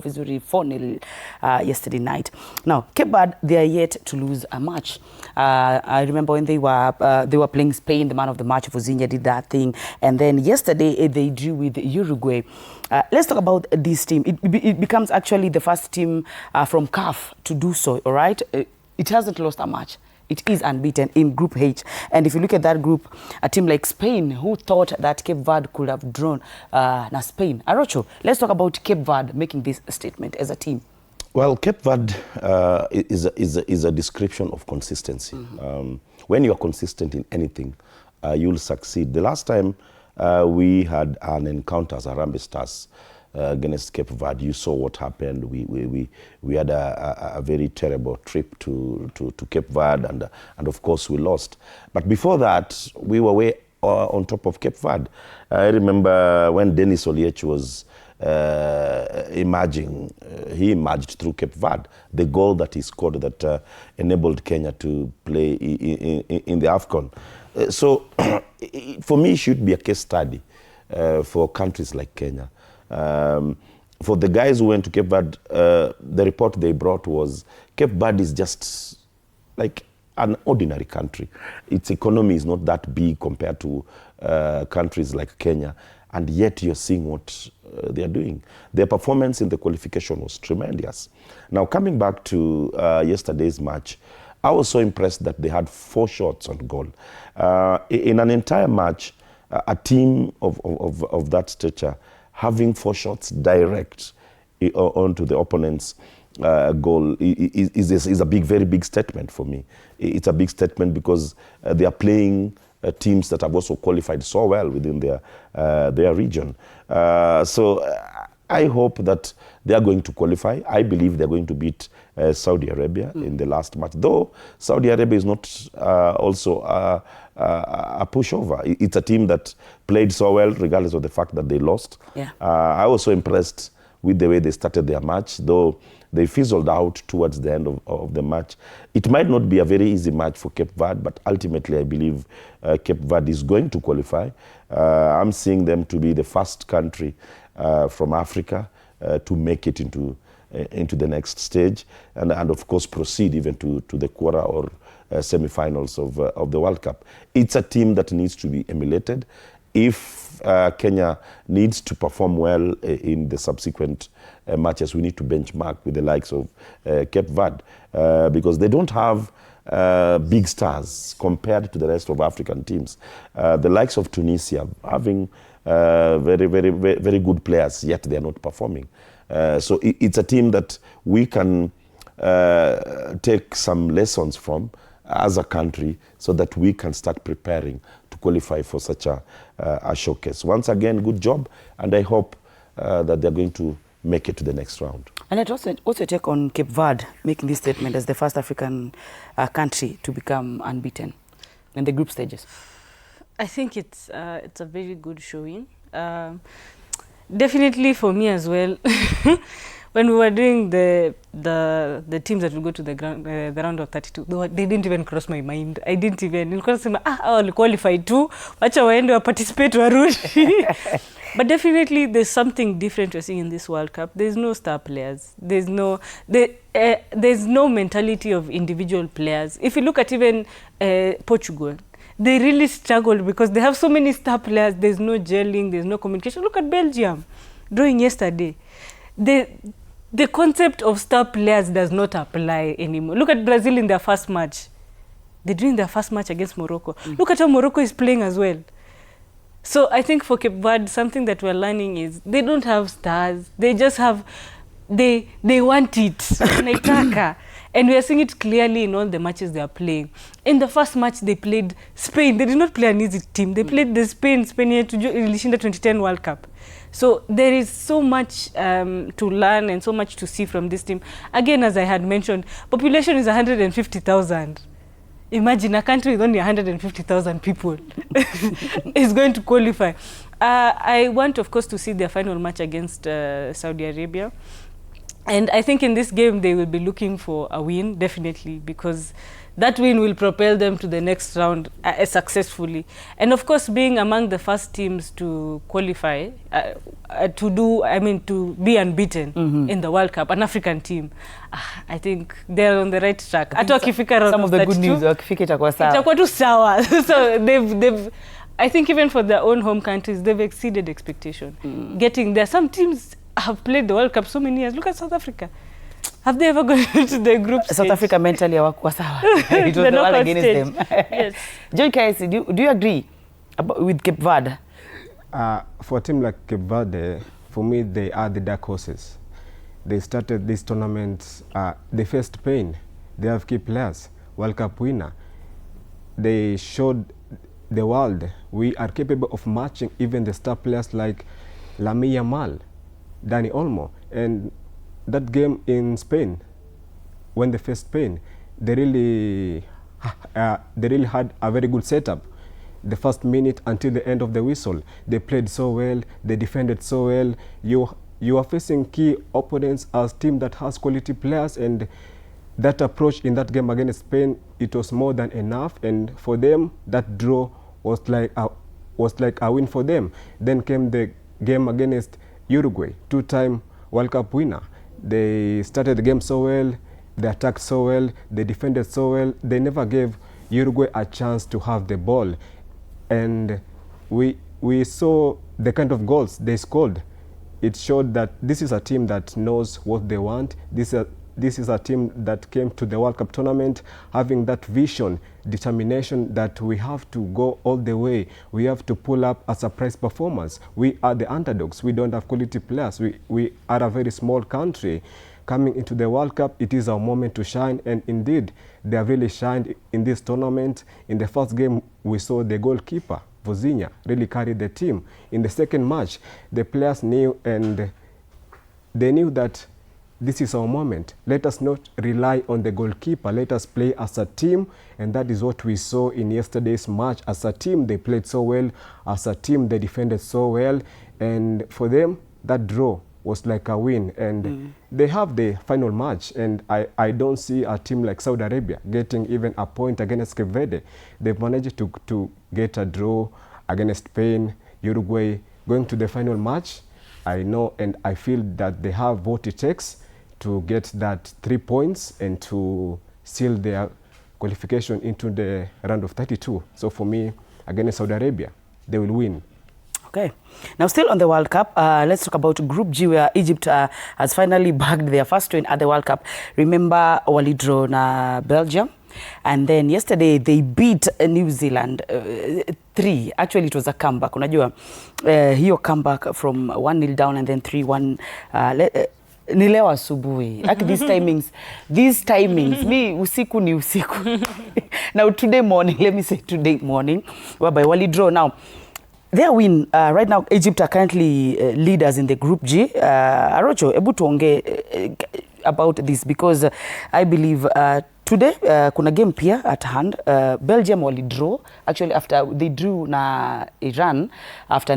Vizuri 4-0 yesterday night. Now, Cape Verde, they are yet to lose a match. I remember when they were playing Spain, the man of the match, Vozinha, did that thing. And then yesterday, they drew with Uruguay. Let's talk about this team. It becomes actually the first team from CAF to do so, all right? It hasn't lost a match. It is unbeaten in Group H. And if you look at that group, a team like Spain, who thought that Cape Verde could have drawn Spain? Arocho, let's talk about Cape Verde making this statement as a team. Well, Cape Verde is a description of consistency. When you are consistent in anything, you'll succeed. The last time we had an encounter as Harambee Stars against Cape Verde, you saw what happened. We had a very terrible trip to Cape Verde, and of course we lost. But before that, we were way on top of Cape Verde. I remember when Dennis Oliech was emerging, he emerged through Cape Verde. The goal that he scored that enabled Kenya to play in the AFCON. So for me, it should be a case study for countries like Kenya. For the guys who went to Cape Verde, the report they brought was Cape Verde is just like an ordinary country. Its economy is not that big compared to countries like Kenya, and yet you're seeing what they are doing. Their performance in the qualification was tremendous. Now, coming back to yesterday's match, I was so impressed that they had 4 shots on goal. In an entire match, a team of that stature having 4 shots direct onto the opponent's goal is a very big statement for me. It's a big statement because they are playing teams that have also qualified so well within their region. So I hope that they are going to qualify. I believe they're going to beat Saudi Arabia in the last match, though Saudi Arabia is not also a pushover. It's a team that played so well regardless of the fact that they lost. Yeah. I was so impressed with the way they started their match, though they fizzled out towards the end of the match. It might not be a very easy match for Cape Verde, but ultimately I believe Cape Verde is going to qualify. I'm seeing them to be the first country from Africa to make it into the next stage, and of course proceed even to the quarter or semi-finals of the World Cup. It's a team that needs to be emulated. If Kenya needs to perform well in the subsequent matches, we need to benchmark with the likes of Cape Verde because they don't have big stars compared to the rest of African teams. The likes of Tunisia having very good players, yet they are not performing. So it's a team that we can take some lessons from as a country so that we can start preparing to qualify for such a showcase. Once again, good job, and I hope that they're going to make it to the next round. And what's your take on Cape Verde making this statement as the first African country to become unbeaten in the group stages? I think it's a very good showing. Definitely for me as well. When we were doing the teams that will go to the round of 32, they didn't even cross my mind. I didn't even I'll qualify too. Wacha waende wa participate warudi. But definitely there's something different we're seeing in this World Cup. There's no star players. There's no mentality of individual players. If you look at even Portugal, they really struggled because they have so many star players. There's no gelling, there's no communication. Look at Belgium drawing yesterday. The concept of star players does not apply anymore. Look at Brazil in their first match. They're doing their first match against Morocco. Look at how Morocco is playing as well. So I think for Cape Verde, something that we're learning is they don't have stars. They just have, they want it. And we are seeing it clearly in all the matches they are playing. In the first match, they played Spain. They did not play an easy team. They played the Spain had to in the 2010 World Cup. So there is so much to learn and so much to see from this team. Again, as I had mentioned, population is 150,000. Imagine a country with only 150,000 people is going to qualify. I want, of course, to see their final match against Saudi Arabia. And I think in this game, they will be looking for a win, definitely, because that win will propel them to the next round successfully. And of course, being among the first teams to qualify, to be unbeaten in the World Cup, an African team, I think they're on the right track. Some of the good news, itakuwa tu sawa. So they've, I think even for their own home countries, they've exceeded expectation. Getting there, some teams have played the World Cup so many years. Look at South Africa. Have they ever gone to the group stage? South Africa mentally hawakuwa sawa. It was the one against them. Yes. Joy Kaisi, do you agree with Cape Verde? For a team like Cape Verde, for me, they are the dark horses. They started this tournament, they faced pain. They have key players, World Cup winner. They showed the world we are capable of matching even the star players like Lamine Yamal, Dani Olmo. And that game in Spain, when they faced Spain, they really had a very good setup. The first minute until the end of the whistle, they played so well, they defended so well. You are facing key opponents as team that has quality players, and that approach in that game against Spain, it was more than enough. And for them, that draw was like a win for them. Then came the game against Uruguay, two-time World Cup winner. They started the game so well, they attacked so well, they defended so well. They never gave Uruguay a chance to have the ball. And we saw the kind of goals they scored. It showed that this is a team that knows what they want. This is a team that came to the World Cup tournament having that vision, determination that we have to go all the way. We have to pull up a surprise performance. We are the underdogs. We don't have quality players. We are a very small country. Coming into the World Cup, it is our moment to shine, and indeed, they have really shined in this tournament. In the first game, we saw the goalkeeper, Vozinha, really carried the team. In the second match, the players knew, and they knew that this is our moment. Let us not rely on the goalkeeper. Let us play as a team, and that is what we saw in yesterday's match. As a team, they played so well. As a team, they defended so well, and for them, that draw was like a win, and they have the final match, and I don't see a team like Saudi Arabia getting even a point against Cape Verde. They've managed to get a draw against Spain, Uruguay, going to the final match. I know and I feel that they have what it takes to get that 3 points and to seal their qualification into the round of 32. So for me, against Saudi Arabia, they will win. Okay. Now, still on the World Cup, let's talk about Group G, where Egypt has finally bagged their first win at the World Cup. Remember, walidraw na Belgium, and then yesterday they beat New Zealand 3. Actually, it was a comeback. Unajua, hiyo comeback from 1-0 down and then 3-1. Ni leo asubuhi. These timings, me usiku ni usiku. Now, today morning, let me say today morning, whereby walidraw. Now, their win, right now, Egypt are currently leaders in the Group G. Arocho, ebu tuonge about this, because I believe today, kuna game pia at hand. Belgium walidraw, actually after they drew na Iran, after